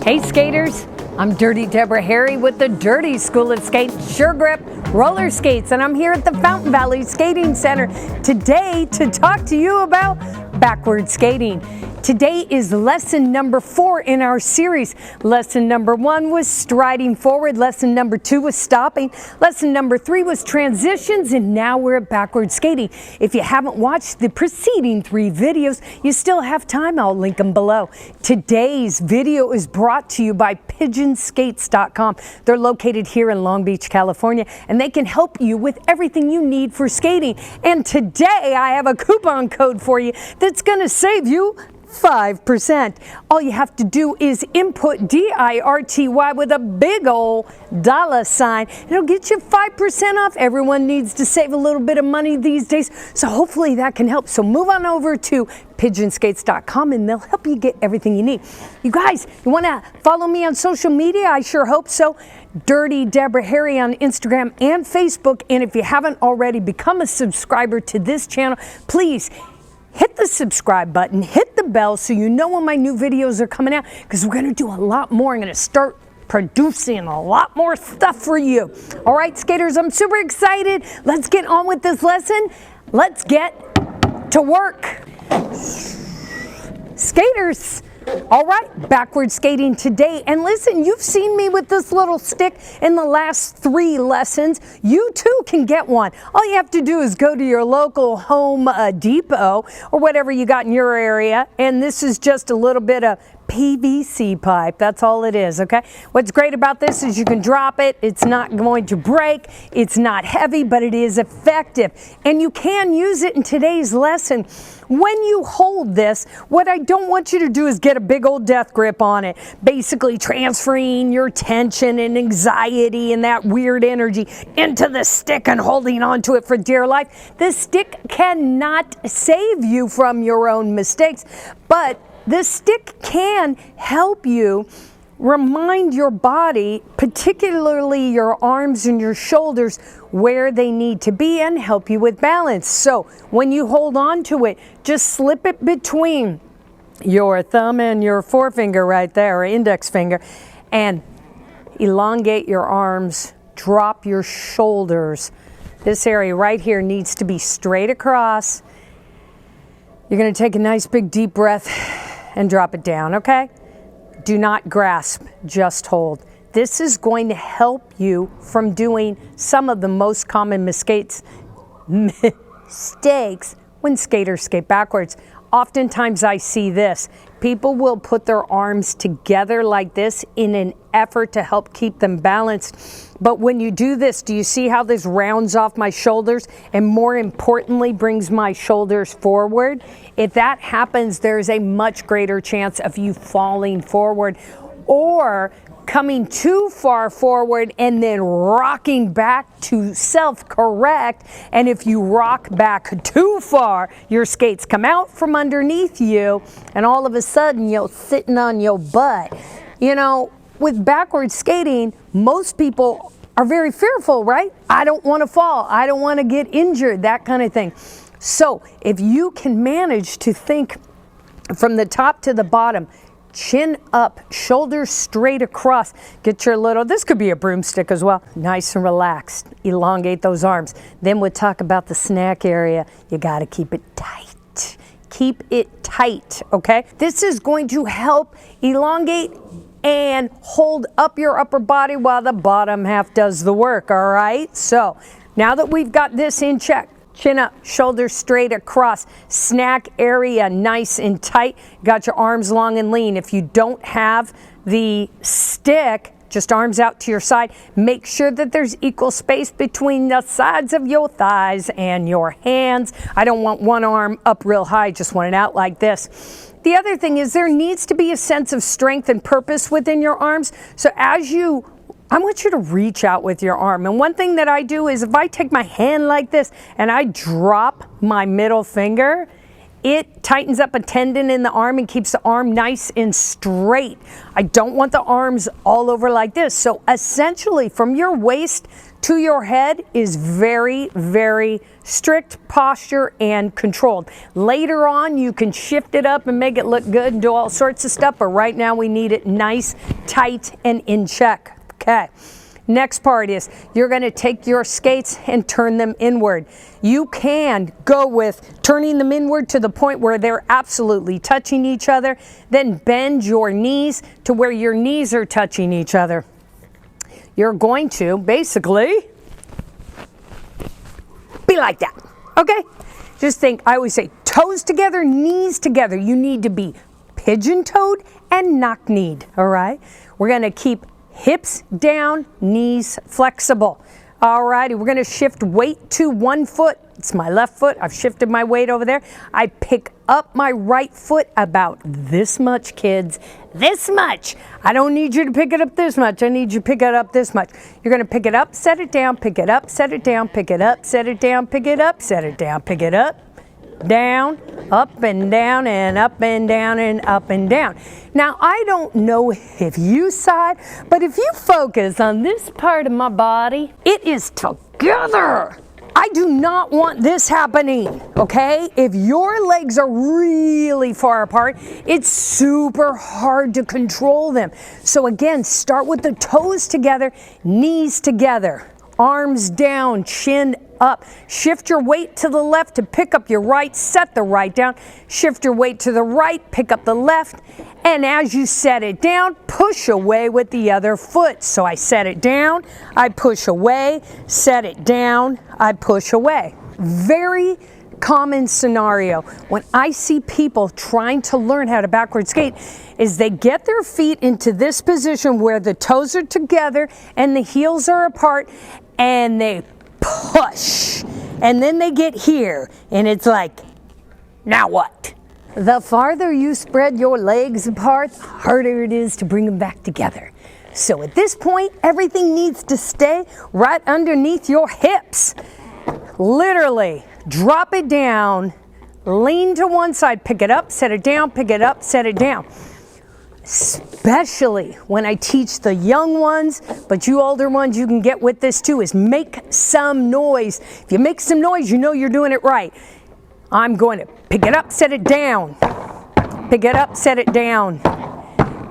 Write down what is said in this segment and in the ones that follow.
Hey skaters, I'm Dirty Deborah Harry with the Dirty School of Skate Sure Grip Roller Skates, and I'm here at the Fountain Valley Skating Center today to talk to you about backward skating. Today is lesson number 4 in our series. Lesson number 1 was striding forward. Lesson number 2 was stopping. Lesson number 3 was transitions, and now we're at backward skating. If you haven't watched the preceding 3 videos, you still have time. I'll link them below. Today's video is brought to you by pigeonskates.com. They're located here in Long Beach, California, and they can help you with everything you need for skating. And today I have a coupon code for you that's going to save you 5%. All you have to do is input DIRTY with a big ol' $sign. It'll get you 5% off. Everyone needs to save a little bit of money these days, so hopefully that can help. So move on over to pigeonskates.com and they'll help you get everything you need. You guys, you want to follow me on social media? I sure hope so. Dirty Deborah Harry on Instagram and Facebook. And if you haven't already become a subscriber to this channel, please hit the subscribe button, hit the bell so you know when my new videos are coming out, because we're going to do a lot more. I'm going to start producing a lot more stuff for you. All right, skaters, I'm super excited. Let's get on with this lesson. Let's get to work. Skaters, all right, backward skating today. And listen, you've seen me with this little stick in the last 3 lessons. You too can get one. All you have to do is go to your local Home Depot or whatever you got in your area. And this is just a little bit of PVC pipe. That's all it is, okay? What's great about this is you can drop it. It's not going to break. It's not heavy, but it is effective. And you can use it in today's lesson. When you hold this, what I don't want you to do is get a big old death grip on it, basically transferring your tension and anxiety and that weird energy into the stick and holding onto it for dear life. The stick cannot save you from your own mistakes, but the stick can help you remind your body, particularly your arms and your shoulders, where they need to be and help you with balance. So when you hold on to it, just slip it between your thumb and your forefinger right there, or index finger, and elongate your arms, drop your shoulders. This area right here needs to be straight across. You're going to take a nice big deep breath and drop it down, okay? Do not grasp, just hold. This is going to help you from doing some of the most common mistakes when skaters skate backwards. Oftentimes I see this. People will put their arms together like this in an effort to help keep them balanced. But when you do this, do you see how this rounds off my shoulders and more importantly brings my shoulders forward? If that happens, there's a much greater chance of you falling forward or coming too far forward and then rocking back to self-correct. And if you rock back too far, your skates come out from underneath you and all of a sudden you're sitting on your butt. You know, with backward skating, most people are very fearful, right? I don't want to fall. I don't want to get injured, that kind of thing. So if you can manage to think from the top to the bottom, chin up, shoulders straight across, get your little, this could be a broomstick as well, nice and relaxed, elongate those arms. Then we'll talk about the snack area. You got to keep it tight. Keep it tight, okay? This is going to help elongate and hold up your upper body while the bottom half does the work, all right? So now that we've got this in check, chin up, shoulders straight across, snack area nice and tight, got your arms long and lean. If you don't have the stick, just arms out to your side. Make sure that there's equal space between the sides of your thighs and your hands. I don't want one arm up real high, just want it out like this. The other thing is there needs to be a sense of strength and purpose within your arms. So I want you to reach out with your arm. And one thing that I do is if I take my hand like this and I drop my middle finger, it tightens up a tendon in the arm and keeps the arm nice and straight. I don't want the arms all over like this. So essentially from your waist to your head is very, very strict posture and controlled. Later on, you can shift it up and make it look good and do all sorts of stuff, but right now we need it nice, tight, and in check. Okay. Next part is you're going to take your skates and turn them inward. You can go with turning them inward to the point where they're absolutely touching each other, then bend your knees to where your knees are touching each other. You're going to basically be like that, okay? Just think, I always say toes together, knees together. You need to be pigeon-toed and knock-kneed, all right? We're going to keep hips down, knees flexible. All righty, we're gonna shift weight to one foot. It's my left foot. I've shifted my weight over there. I pick up my right foot about this much, kids. This much. I don't need you to pick it up this much. I need you to pick it up this much. You're gonna pick it up, set it down, pick it up, set it down, pick it up, set it down, pick it up, set it down, pick it up. Down, up and down, and up and down, and up and down. Now, I don't know if you saw it, but if you focus on this part of my body, it is together. I do not want this happening, okay? If your legs are really far apart, it's super hard to control them. So again, start with the toes together, knees together, arms down, chin up. Shift your weight to the left to pick up your right, set the right down. Shift your weight to the right, pick up the left, and as you set it down, push away with the other foot. So I set it down, I push away, set it down, I push away. Very common scenario when I see people trying to learn how to backward skate is they get their feet into this position where the toes are together and the heels are apart, and they push, and then they get here and it's like, now what? The farther you spread your legs apart, the harder it is to bring them back together. So at this point, everything needs to stay right underneath your hips. Literally drop it down, lean to one side, pick it up, set it down, pick it up, set it down. Especially when I teach the young ones, but you older ones, you can get with this too, is make some noise. If you make some noise, you know you're doing it right. I'm going to pick it up, set it down. Pick it up, set it down.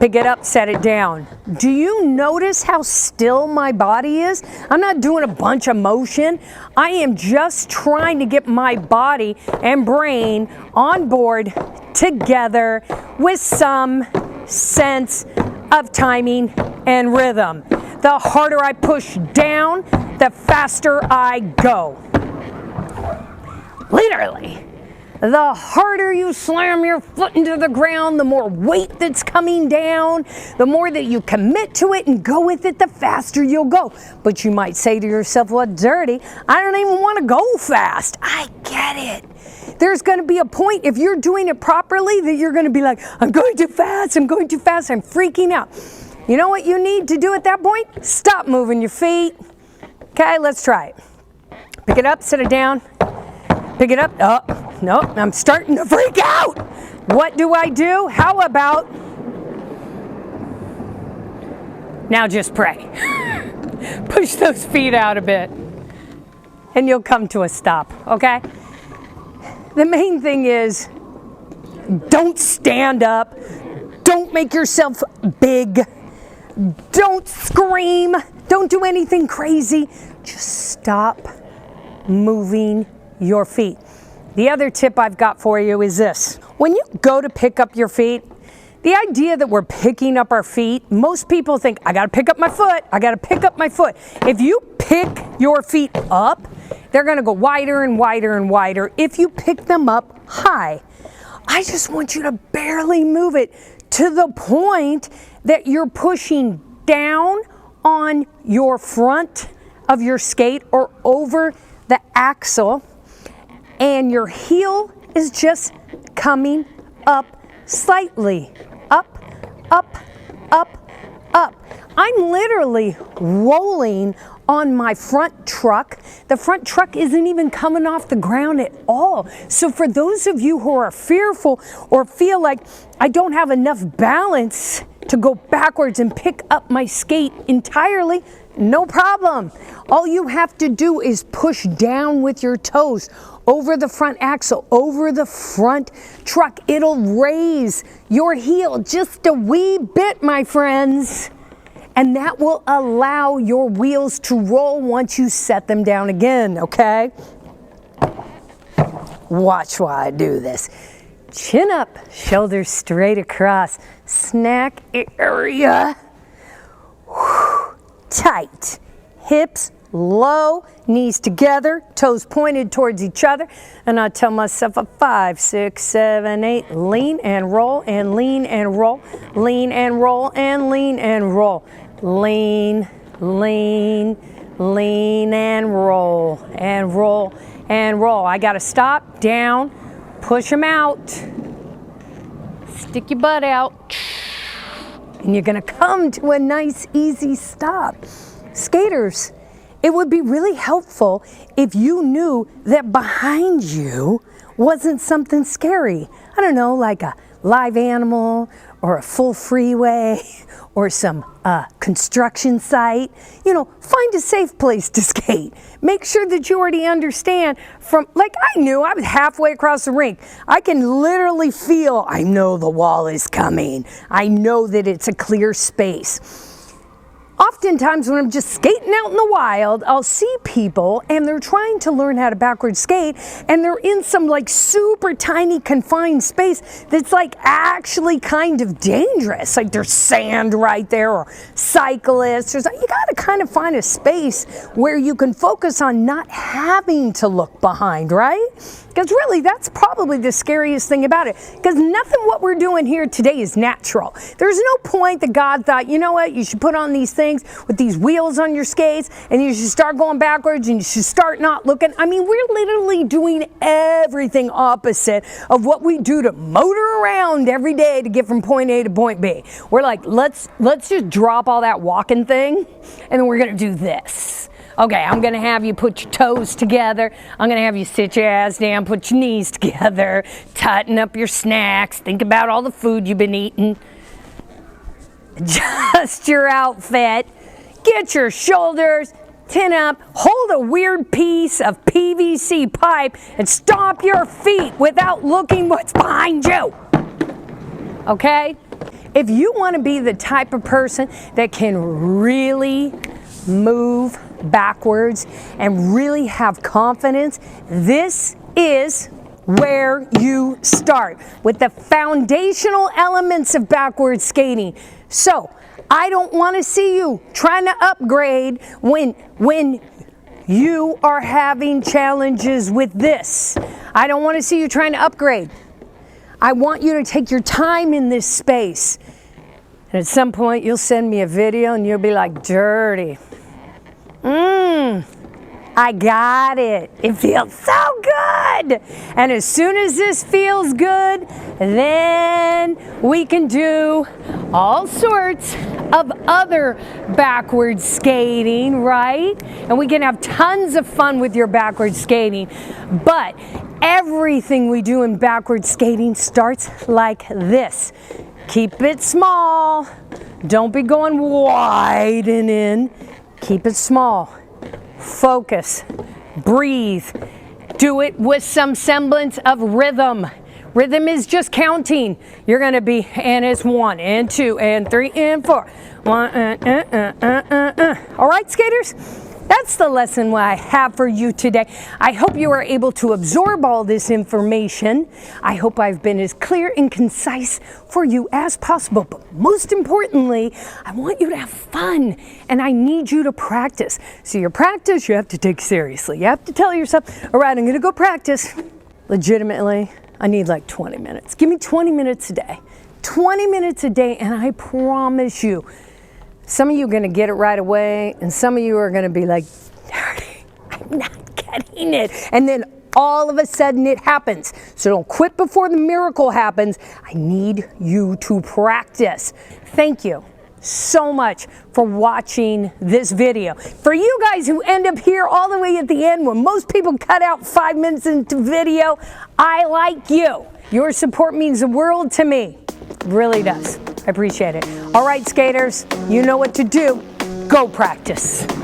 Pick it up, set it down. Do you notice how still my body is? I'm not doing a bunch of motion. I am just trying to get my body and brain on board together with some sense of timing and rhythm. The harder I push down, the faster I go. Literally. The harder you slam your foot into the ground, the more weight that's coming down, the more that you commit to it and go with it, the faster you'll go. But you might say to yourself, well, Dirty, I don't even want to go fast. I get it. There's going to be a point, if you're doing it properly, that you're going to be like, I'm going too fast, I'm going too fast, I'm freaking out. You know what you need to do at that point? Stop moving your feet. Okay, let's try it. Pick it up, set it down. Pick it up. Oh, no, I'm starting to freak out. What do I do? How about now just pray. Push those feet out a bit and you'll come to a stop, okay? The main thing is don't stand up. Don't make yourself big. Don't scream. Don't do anything crazy. Just stop moving your feet. The other tip I've got for you is this. When you go to pick up your feet, the idea that we're picking up our feet, most people think, I gotta pick up my foot, I gotta pick up my foot. If you pick your feet up, they're gonna go wider and wider and wider if you pick them up high. I just want you to barely move it to the point that you're pushing down on your front of your skate or over the axle, and your heel is just coming up slightly. Up, up, up, up. I'm literally rolling on my front truck. The front truck isn't even coming off the ground at all. So for those of you who are fearful or feel like I don't have enough balance to go backwards and pick up my skate entirely, No problem. All you have to do is push down with your toes over the front axle, over the front truck. It'll raise your heel just a wee bit, my friends. And that will allow your wheels to roll once you set them down again, okay? Watch while I do this. Chin up, shoulders straight across, snack area. Whew. Tight, hips low, knees together, toes pointed towards each other, and I tell myself a 5, 6, 7, 8, lean and roll and lean and roll, lean and roll and lean and roll, lean, lean, lean and roll and roll and roll. I gotta stop, down, push them out, stick your butt out, and you're gonna come to a nice easy stop. Skaters, it would be really helpful if you knew that behind you wasn't something scary. I don't know, like a live animal or a full freeway or some construction site. You know, find a safe place to skate. Make sure that you already understand from, like I knew, I was halfway across the rink. I can literally feel, I know the wall is coming. I know that it's a clear space. Oftentimes when I'm just skating out in the wild, I'll see people and they're trying to learn how to backward skate and they're in some like super tiny confined space that's like actually kind of dangerous. Like there's sand right there or cyclists. You gotta kind of find a space where you can focus on not having to look behind, right? Because really that's probably the scariest thing about it. Because nothing what we're doing here today is natural. There's no point that God thought, you know what, you should put on these things with these wheels on your skates and you should start going backwards and you should start not looking. I mean, we're literally doing everything opposite of what we do to motor around every day to get from point A to point B. We're like, let's just drop all that walking thing and then we're gonna do this. Okay, I'm gonna have you put your toes together. I'm gonna have you sit your ass down, put your knees together, tighten up your snacks, think about all the food you've been eating. Adjust your outfit, get your shoulders, tin up, hold a weird piece of PVC pipe and stomp your feet without looking what's behind you. Okay? If you want to be the type of person that can really move backwards and really have confidence, this is where you start with the foundational elements of backward skating. So I don't want to see you trying to upgrade when you are having challenges with this. I don't want to see you trying to upgrade. I want you to take your time in this space. And at some point you'll send me a video and you'll be like, dirty. I got it. It feels so good. And as soon as this feels good, then we can do all sorts of other backward skating, right? And we can have tons of fun with your backward skating. But everything we do in backward skating starts like this. Keep it small. Don't be going wide and in. Keep it small. Focus, breathe, do it with some semblance of rhythm. Rhythm is just counting. You're gonna be, and it's 1 and 2 and 3 and 4. 1, All right, skaters? That's the lesson I have for you today. I hope you are able to absorb all this information. I hope I've been as clear and concise for you as possible. But most importantly, I want you to have fun and I need you to practice. So your practice, you have to take seriously. You have to tell yourself, all right, I'm gonna go practice. Legitimately, I need like 20 minutes. Give me 20 minutes a day. 20 minutes a day, and I promise you, some of you are going to get it right away, and some of you are going to be like, I'm not getting it. And then all of a sudden it happens. So don't quit before the miracle happens. I need you to practice. Thank you so much for watching this video. For you guys who end up here all the way at the end when most people cut out 5 minutes into video, I like you. Your support means the world to me. It really does. I appreciate it. All right, skaters, you know what to do. Go practice.